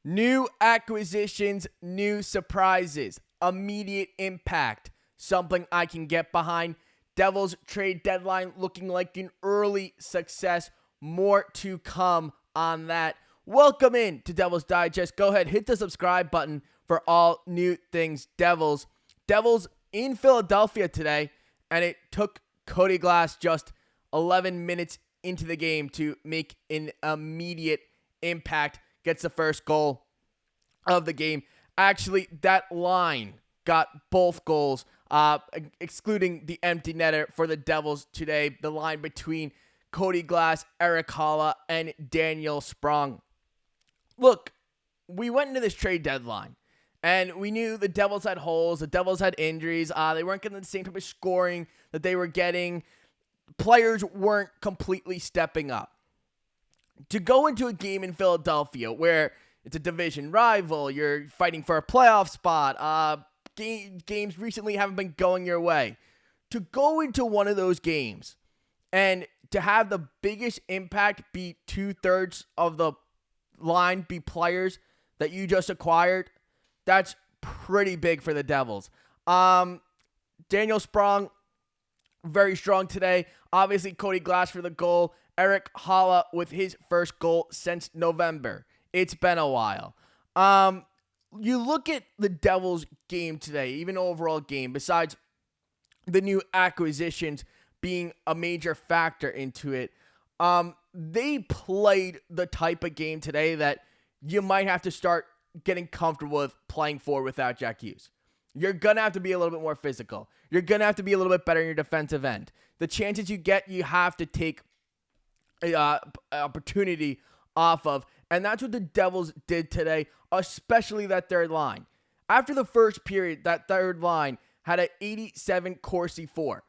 New acquisitions, new surprises, immediate impact, something I can get behind. Devils trade deadline looking like an early success. More to come on that. Welcome in to Devils Digest. Go ahead, hit the subscribe button for all new things Devils. Devils in Philadelphia today, and it took Cody Glass just 11 minutes into the game to make an immediate impact. Gets the first goal of the game. Actually, that line got both goals, excluding the empty netter for the Devils today. The line between Cody Glass, Erik Haula, and Daniel Sprong. Look, we went into this trade deadline, and we knew the Devils had holes, the Devils had injuries, they weren't getting the same type of scoring that they were getting. Players weren't completely stepping up. To go into a game in Philadelphia where it's a division rival, you're fighting for a playoff spot, games recently haven't been going your way. To go into one of those games and to have the biggest impact be 2/3 of the line be players that you just acquired, that's pretty big for the Devils. Daniel Sprong, very strong today. Obviously, Cody Glass for the goal. Erik Haula with his first goal since November. It's been a while. You look at the Devils game today, even overall game, besides the new acquisitions being a major factor into it, they played the type of game today that you might have to start getting comfortable with playing for without Jack Hughes. You're going to have to be a little bit more physical. You're going to have to be a little bit better in your defensive end. The chances you get, you have to take opportunity off of, and that's what the Devils did today, especially that third line. After the first period, that third line had an 87 Corsi 4.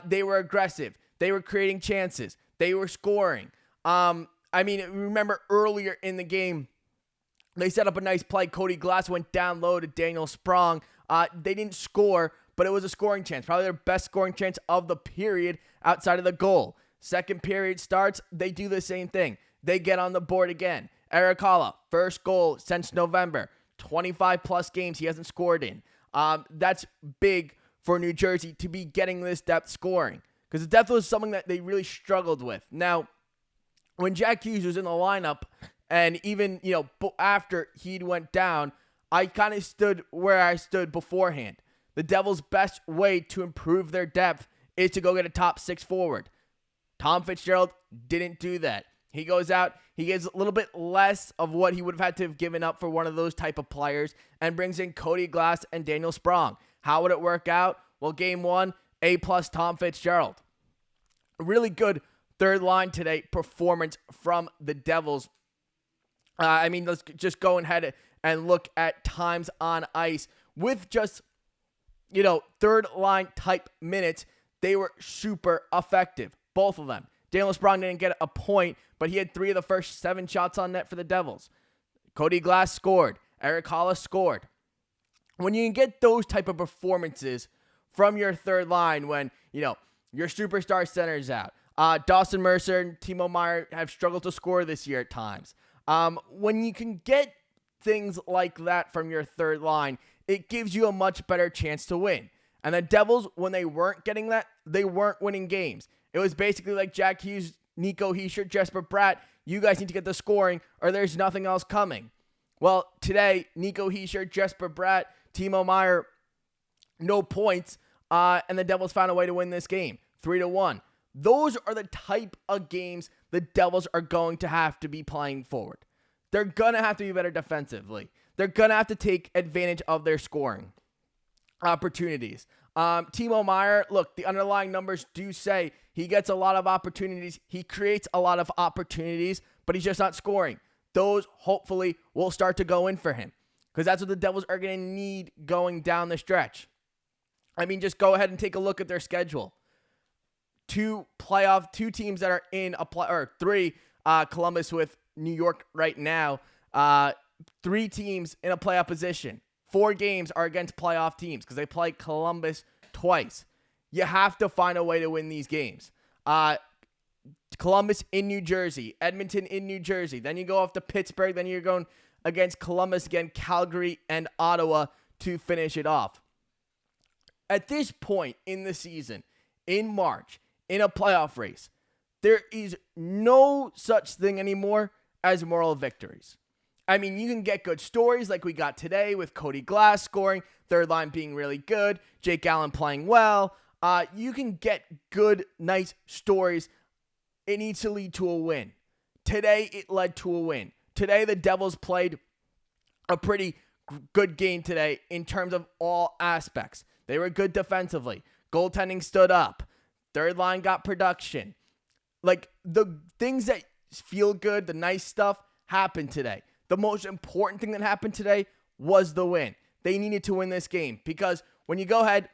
They were aggressive. They were creating chances. They were scoring. Remember earlier in the game, they set up a nice play. Cody Glass went down low to Daniel Sprong. They didn't score, but it was a scoring chance. Probably their best scoring chance of the period outside of the goal. Second period starts, they do the same thing. They get on the board again. Erik Haula, first goal since November. 25-plus games he hasn't scored in. That's big for New Jersey to be getting this depth scoring, because the depth was something that they really struggled with. Now, when Jack Hughes was in the lineup, and even, after he went down, I kind of stood where I stood beforehand. The Devils' best way to improve their depth is to go get a top six forward. Tom Fitzgerald didn't do that. He goes out, he gives a little bit less of what he would have had to have given up for one of those type of players, and brings in Cody Glass and Daniel Sprong. How would it work out? Well, game one, A+ Tom Fitzgerald. A really good third line today performance from the Devils. Let's just go ahead and look at times on ice. With just, third line type minutes, they were super effective. Both of them. Daniel Sprong didn't get a point, but he had 3 of the first 7 shots on net for the Devils. Cody Glass scored. Erik Haula scored. When you can get those type of performances from your third line, when, your superstar center's out. Dawson, Mercer, and Timo Meier have struggled to score this year at times. When you can get things like that from your third line, it gives you a much better chance to win. And the Devils, when they weren't getting that, they weren't winning games. It was basically like Jack Hughes, Nico, Hischier, Jesper, Bratt. You guys need to get the scoring, or there's nothing else coming. Well, today, Nico, Hischier, Jesper, Bratt, Timo Meier, no points, and the Devils found a way to win this game, 3-1. Those are the type of games the Devils are going to have to be playing forward. They're going to have to be better defensively. They're going to have to take advantage of their scoring opportunities. Timo Meier, look, the underlying numbers do say he gets a lot of opportunities. He creates a lot of opportunities, but he's just not scoring. Those, hopefully, will start to go in for him, because that's what the Devils are going to need going down the stretch. Just go ahead and take a look at their schedule. 2 teams that are in a play, or 3, Columbus with New York right now. 3 teams in a playoff position. 4 games are against playoff teams because they play Columbus twice. You have to find a way to win these games. Columbus in New Jersey, Edmonton in New Jersey. Then you go off to Pittsburgh. Then you're going against Columbus again, Calgary, and Ottawa to finish it off. At this point in the season, in March, in a playoff race, there is no such thing anymore as moral victories. I mean, you can get good stories like we got today with Cody Glass scoring, third line being really good, Jake Allen playing well. You can get good, nice stories. It needs to lead to a win. Today, it led to a win. Today, the Devils played a pretty good game today in terms of all aspects. They were good defensively. Goaltending stood up. Third line got production. Like, the things that feel good, the nice stuff, happened today. The most important thing that happened today was the win. They needed to win this game because when you go ahead,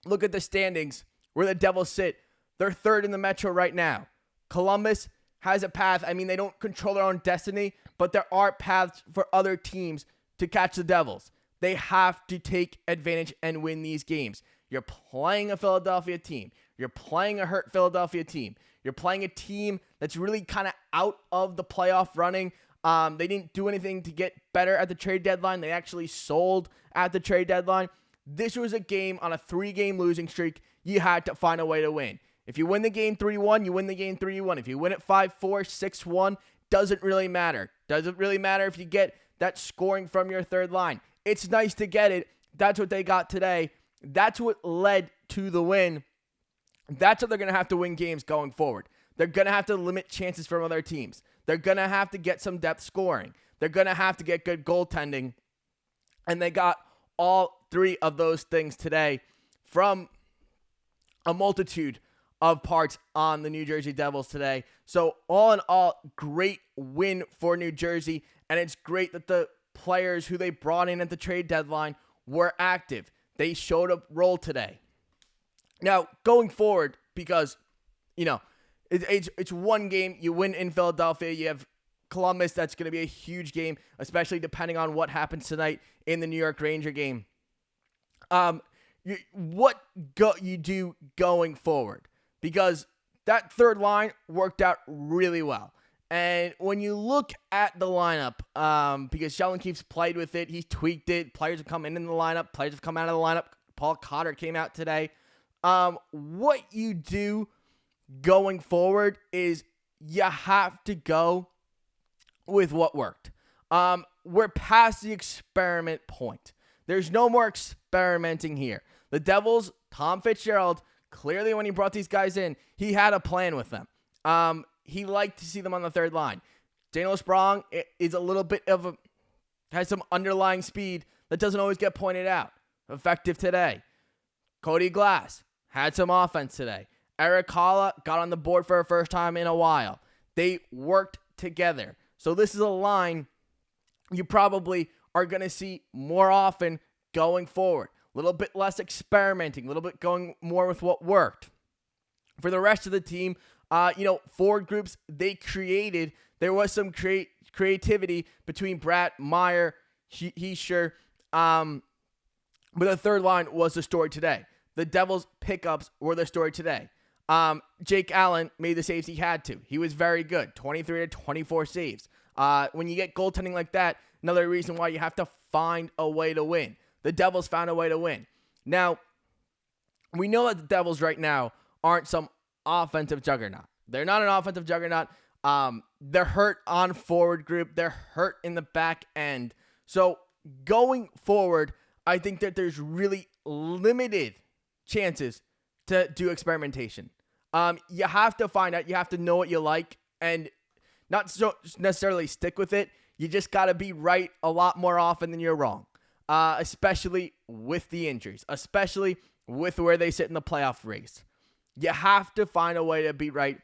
look at the standings where the Devils sit, they're third in the Metro right now. Columbus has a path. I mean, they don't control their own destiny, but there are paths for other teams to catch the Devils. They have to take advantage and win these games. You're playing a Philadelphia team. You're playing a hurt Philadelphia team. You're playing a team that's really kind of out of the playoff running. They didn't do anything to get better at the trade deadline. They actually sold at the trade deadline. This was a game on a 3-game losing streak. You had to find a way to win. If you win the game 3-1, you win the game 3-1. If you win it 5-4, 6-1, doesn't really matter. Doesn't really matter if you get that scoring from your third line. It's nice to get it. That's what they got today. That's what led to the win. That's how they're going to have to win games going forward. They're going to have to limit chances from other teams. They're going to have to get some depth scoring. They're going to have to get good goaltending. And they got all 3 of those things today from a multitude of parts on the New Jersey Devils today. So all in all, great win for New Jersey. And it's great that the players who they brought in at the trade deadline were active. They showed a role today. Now, going forward, because, you know, it's one game. You win in Philadelphia. You have Columbus. That's going to be a huge game, especially depending on what happens tonight in the New York Ranger game. What you do going forward? Because that third line worked out really well. And when you look at the lineup, because Sheldon Keefe's played with it, he's tweaked it. Players have come in the lineup. Players have come out of the lineup. Paul Cotter came out today. What you do going forward is you have to go with what worked. We're past the experiment point. There's no more experimenting here. The Devils, Tom Fitzgerald, clearly when he brought these guys in, he had a plan with them. He liked to see them on the third line. Daniel Sprong is a little bit has some underlying speed that doesn't always get pointed out. Effective today. Cody Glass had some offense today. Erik Haula got on the board for the first time in a while. They worked together. So this is a line you probably are going to see more often going forward. A little bit less experimenting, a little bit going more with what worked. For the rest of the team, forward groups they created, there was some creativity between Bratt, Meier, Hischier, but the third line was the story today. The Devils' pickups were the story today. Jake Allen made the saves he had to. He was very good, 23 to 24 saves. When you get goaltending like that, another reason why you have to find a way to win. The Devils found a way to win. Now, we know that the Devils right now aren't some offensive juggernaut. They're not an offensive juggernaut. They're hurt on forward group. They're hurt in the back end. So going forward, I think that there's really limited chances to do experimentation. You have to find out. You have to know what you like and not so necessarily stick with it. You just got to be right a lot more often than you're wrong, especially with the injuries, especially with where they sit in the playoff race. You have to find a way to be right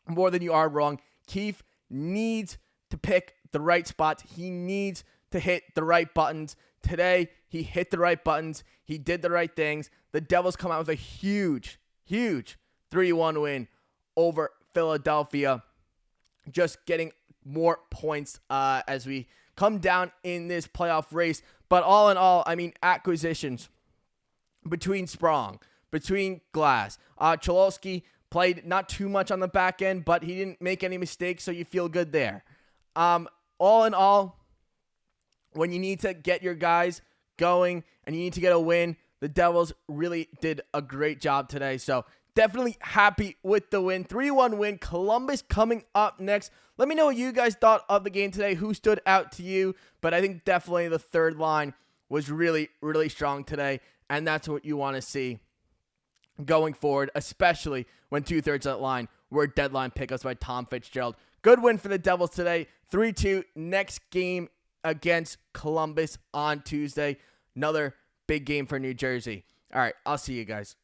more than you are wrong. Keefe needs to pick the right spots. He needs to hit the right buttons. Today, he hit the right buttons. He did the right things. The Devils come out with a huge 3-1 win over Philadelphia. Just getting more points as we come down in this playoff race. But all in all, I mean, acquisitions between Sprong, between Glass. Cholowski played not too much on the back end, but he didn't make any mistakes, so you feel good there. All in all, when you need to get your guys going and you need to get a win, the Devils really did a great job today. So definitely happy with the win. 3-1 win. Columbus coming up next. Let me know what you guys thought of the game today. Who stood out to you? But I think definitely the third line was really, really strong today. And that's what you want to see going forward, especially when 2/3 of that line were deadline pickups by Tom Fitzgerald. Good win for the Devils today. 3-2. Next game against Columbus on Tuesday. Another big game for New Jersey. All right, I'll see you guys.